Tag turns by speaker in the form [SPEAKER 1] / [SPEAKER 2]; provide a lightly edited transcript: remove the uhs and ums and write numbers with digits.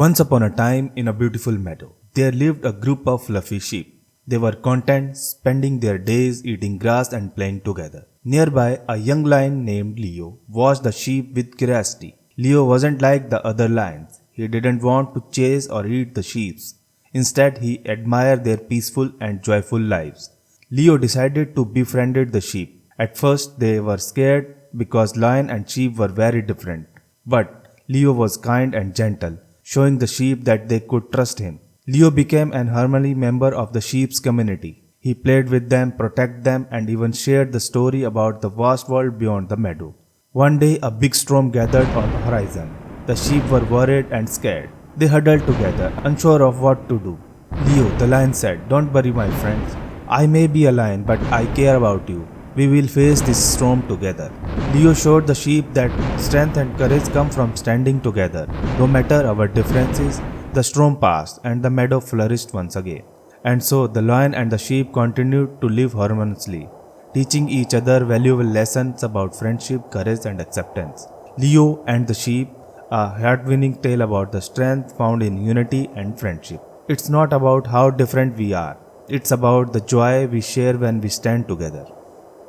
[SPEAKER 1] Once upon a time, in a beautiful meadow, there lived a group of fluffy sheep. They were content, spending their days eating grass and playing together. Nearby, a young lion named Leo watched the sheep with curiosity. Leo wasn't like the other lions. He didn't want to chase or eat the sheep. Instead, he admired their peaceful and joyful lives. Leo decided to befriend the sheep. At first, they were scared because lion and sheep were very different. But Leo was kind and gentle, showing the sheep that they could trust him. Leo became an harmony member of the sheep's community. He played with them, protected them, and even shared the story about the vast world beyond the meadow. One day, a big storm gathered on the horizon. The sheep were worried and scared. They huddled together, unsure of what to do. Leo, the lion said, "Don't worry, my friends. I may be a lion, but I care about you. We will face this storm together." Leo showed the sheep that strength and courage come from standing together. No matter our differences, the storm passed and the meadow flourished once again. And so the lion and the sheep continued to live harmoniously, teaching each other valuable lessons about friendship, courage, and acceptance. Leo and the sheep, a heart-winning tale about the strength found in unity and friendship. It's not about how different we are. It's about the joy we share when we stand together.